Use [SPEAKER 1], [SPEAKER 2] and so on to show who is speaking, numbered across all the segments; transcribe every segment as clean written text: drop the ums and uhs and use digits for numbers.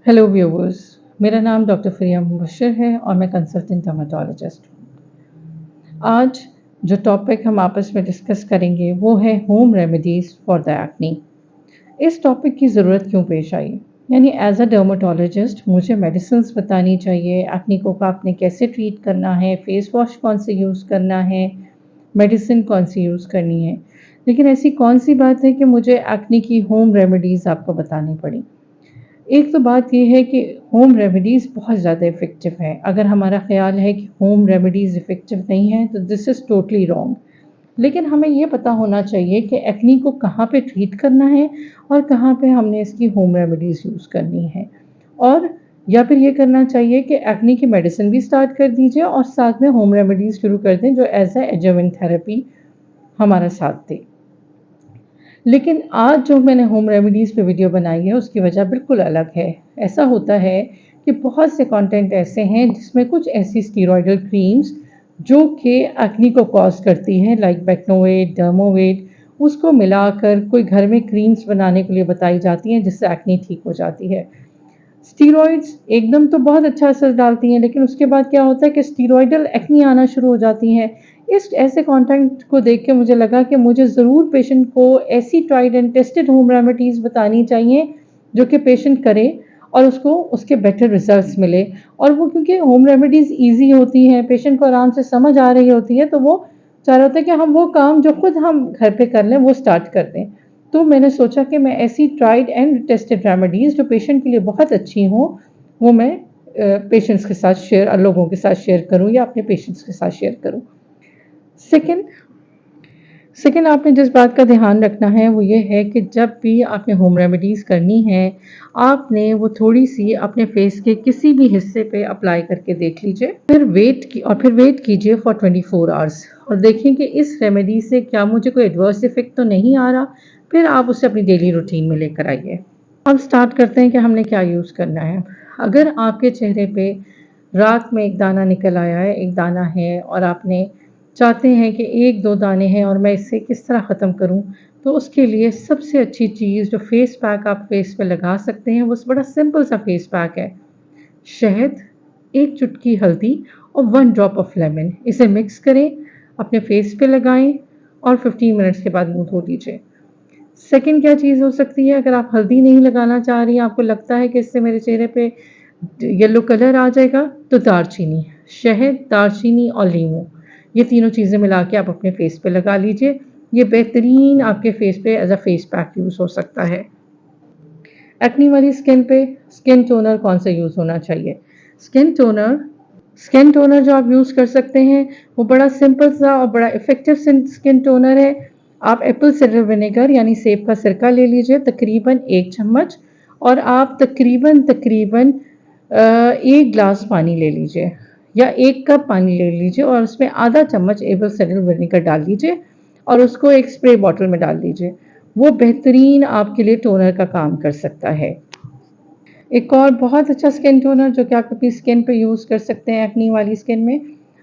[SPEAKER 1] Hello viewers. मेरा नाम doctor फ़रिया Mubashar है और मैं कंसल्टेंट डर्मेटोलॉजिस्ट हूँ। आज जो टॉपिक हम आपस में डिस्कस करेंगे वो है home remedies for the acne. इस टॉपिक की ज़रूरत क्यों पेश आई? यानी एज अ डर्मेटोलॉजिस्ट मुझे मेडिसिन्स बतानी चाहिए, एक्ने को आपने कैसे ट्रीट करना है, फेस वॉश कौन से यूज़ करना है, मेडिसिन कौन सी यूज़ करनी है। लेकिन ऐसी कौन सी बात है कि मुझे एक्ने की होम रेमेडीज़ आपको बतानी पड़ी। एक तो बात ये है कि होम रेमेडीज़ बहुत ज़्यादा इफ़ेक्टिव हैं। अगर हमारा ख़्याल है कि होम रेमेडीज़ इफ़ेक्टिव नहीं हैं, तो दिस इज़ टोटली रॉन्ग। लेकिन हमें ये पता होना चाहिए कि एक्ने को कहाँ पे ट्रीट करना है और कहाँ पे हमने इसकी होम रेमेडीज़ यूज़ करनी है। और या फिर ये करना चाहिए कि एक्ने की मेडिसिन भी स्टार्ट कर दीजिए और साथ में होम रेमेडीज़ शुरू कर दें, जो एज़ अ एडजुवेंट थेरेपी हमारा साथ दे। लेकिन आज जो मैंने होम रेमेडीज़ पे वीडियो बनाई है उसकी वजह बिल्कुल अलग है। ऐसा होता है कि बहुत से कंटेंट ऐसे हैं जिसमें कुछ ऐसी स्टेरॉयडल क्रीम्स जो कि एक्ने को कॉज़ करती हैं, लाइक बेक्नोवेट, डर्मोवेट, उसको मिलाकर कोई घर में क्रीम्स बनाने के लिए बताई जाती हैं जिससे एक्ने ठीक हो जाती है। स्टीरॉइड्स एकदम तो बहुत अच्छा असर डालती हैं, लेकिन उसके बाद क्या होता है कि स्टीरॉयडल एक्ने आना शुरू हो जाती हैं। इस ऐसे कंटेंट को देख के मुझे लगा कि मुझे ज़रूर पेशेंट को ऐसी tried and tested home remedies बतानी चाहिए, जो कि पेशेंट करे और उसको उसके बेटर रिज़ल्ट्स मिले। और वो क्योंकि होम रेमेडीज़ ईज़ी होती हैं, पेशेंट को आराम से समझ आ रही होती है, तो वो चाह रहा होता है कि हम वो काम जो खुद हम घर पे कर लें, वो स्टार्ट कर दें। तो मैंने सोचा कि मैं ऐसी ट्राइड एंड टेस्टेड रेमेडीज़ जो पेशेंट के लिए बहुत अच्छी हों, वो मैं पेशेंट्स के साथ लोगों के साथ शेयर करूँ या अपने पेशेंट्स के साथ शेयर करूँ। सेकंड सेकंड आपने जिस बात का ध्यान रखना है वो ये है कि जब भी आपने होम रेमेडीज़ करनी है, आपने वो थोड़ी-सी अपने फेस के किसी भी हिस्से पे अप्लाई करके देख लीजिए। फिर वेट कीजिए फॉर 24 आवर्स और देखें कि इस रेमेडी से क्या मुझे कोई एडवर्स इफ़ेक्ट तो नहीं आ रहा, फिर आप उसे अपनी डेली रूटीन में लेकर आइए। अब स्टार्ट करते हैं कि हमने क्या यूज़ करना है। अगर आपके चेहरे पे रात में एक दाना निकल आया है, एक दाना है और आपने चाहते हैं कि 1-2 दाने हैं और मैं इसे किस तरह ख़त्म करूँ, तो उसके लिए सबसे अच्छी चीज़ जो फ़ेस पैक आप फ़ेस पे लगा सकते हैं, वो बड़ा सिंपल सा फ़ेस पैक है। शहद, 1 चुटकी हल्दी और 1 ड्रॉप ऑफ लेमन, इसे मिक्स करें, अपने फ़ेस पे लगाएँ और 15 मिनट्स के बाद मुँह धो लीजिए। सेकंड क्या चीज़ हो सकती है, अगर आप हल्दी नहीं लगाना चाह रही हैं, आपको लगता है कि इससे मेरे चेहरे पे येलो कलर आ जाएगा, तो दालचीनी, शहद, दालचीनी और लीमू, ये तीनों चीज़ें मिला के आप अपने फेस पे लगा लीजिए। ये बेहतरीन आपके फेस पे as a face pack use हो सकता है। एक्ने वाली स्किन पे स्किन टोनर कौन सा यूज़ होना चाहिए? स्किन टोनर स्किन टोनर जो आप यूज़ कर सकते हैं, वो बड़ा सिंपल सा और बड़ा इफ़ेक्टिव स्किन टोनर है। आप एप्पल साइडर विनेगर यानी सेब का सिरका ले लीजिए, तकरीबन 1 चम्मच, और आप तकरीबन 1 ग्लास पानी ले लीजिए या 1 कप पानी ले लीजिए और उसमें आधा चम्मच एप्पल साइडर विनेगर डाल लीजिए और उसको एक स्प्रे बॉटल में डाल दीजिए। वो बेहतरीन आपके लिए टोनर का काम कर सकता है। एक और बहुत अच्छा स्किन टोनर जो कि आप अपनी स्किन पे यूज़ कर सकते हैं एक्ने वाली स्किन में,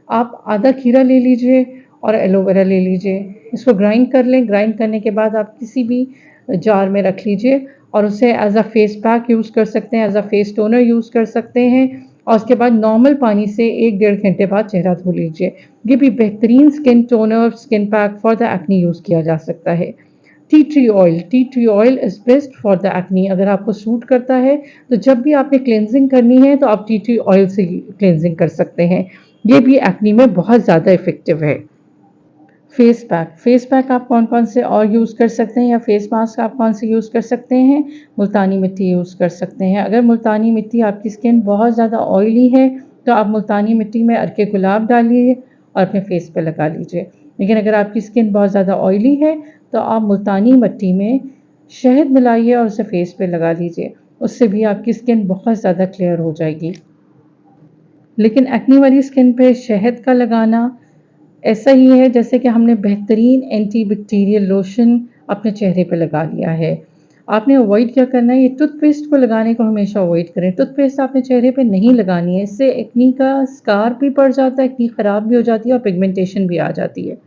[SPEAKER 1] आप आधा खीरा ले लीजिए और एलोवेरा ले लीजिए। इसको ग्राइंड कर लें, ग्राइंड करने के बाद आप किसी भी जार में रख लीजिए और उसे as a face pack use कर सकते हैं, as a face toner use कर सकते हैं और उसके बाद नॉर्मल पानी से 1 डेढ़ घंटे बाद चेहरा धो लीजिए। ये भी बेहतरीन skin toner, skin pack for the acne use किया जा सकता है। Tea tree oil is best for the acne. अगर आपको सूट करता है, तो जब भी आपने क्लेंजिंग करनी है, तो आप टी ट्री ऑयल से क्लेंजिंग कर सकते हैं। ये भी एक्ने में बहुत ज़्यादा इफ़ेक्टिव है। फेस पैक आप कौन-कौन से और यूज़ कर सकते हैं या फेस मास्क आप कौन से यूज़ कर सकते हैं? मुल्तानी मिट्टी यूज़ कर सकते हैं। अगर मुल्तानी मिट्टी आपकी स्किन बहुत ज़्यादा ऑयली है, तो आप मुल्तानी मिट्टी में अर्के गुलाब डालिए और अपने फेस पे लगा लीजिए। लेकिन अगर आपकी स्किन बहुत ज़्यादा ऑयली है, तो आप मुल्तानी मिट्टी में शहद मिलाइए और उसे फेस पे लगा लीजिए। उससे भी आपकी स्किन बहुत ज़्यादा क्लियर हो जाएगी। लेकिन एक्ने वाली स्किन पे शहद का लगाना ऐसा ही है जैसे कि हमने बेहतरीन एंटी बैक्टीरियल लोशन अपने चेहरे पे लगा लिया है। आपने अवॉइड क्या करना है, ये टूथपेस्ट को लगाने को हमेशा अवॉइड करें। टूथपेस्ट आपने चेहरे पे नहीं लगानी है, इससे एक्ने का स्कार भी पड़ जाता है, एक्ने ख़राब भी हो जाती है और पिगमेंटेशन भी आ जाती है।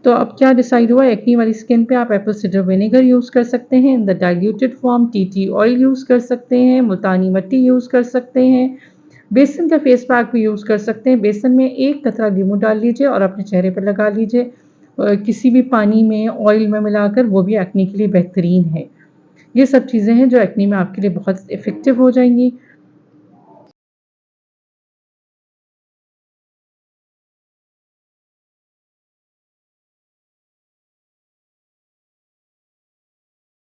[SPEAKER 1] तो अब क्या डिसाइड हुआ, एक्ने वाली स्किन पे आप एप्पल साइडर विनेगर यूज़ कर सकते हैं in the diluted form, T T oil use कर सकते हैं, मुल्तानी मिट्टी यूज़ कर सकते हैं, बेसन का फेस पैक भी यूज़ कर सकते हैं। बेसन में 1 कतरा लींबू डाल लीजिए और अपने चेहरे पर लगा लीजिए। किसी भी पानी में, ऑयल में मिलाकर, वो भी एक्ने के लिए बेहतरीन है। ये सब चीज़ें हैं जो एक्ने में आपके लिए बहुत इफ़ेक्टिव हो जाएँगी।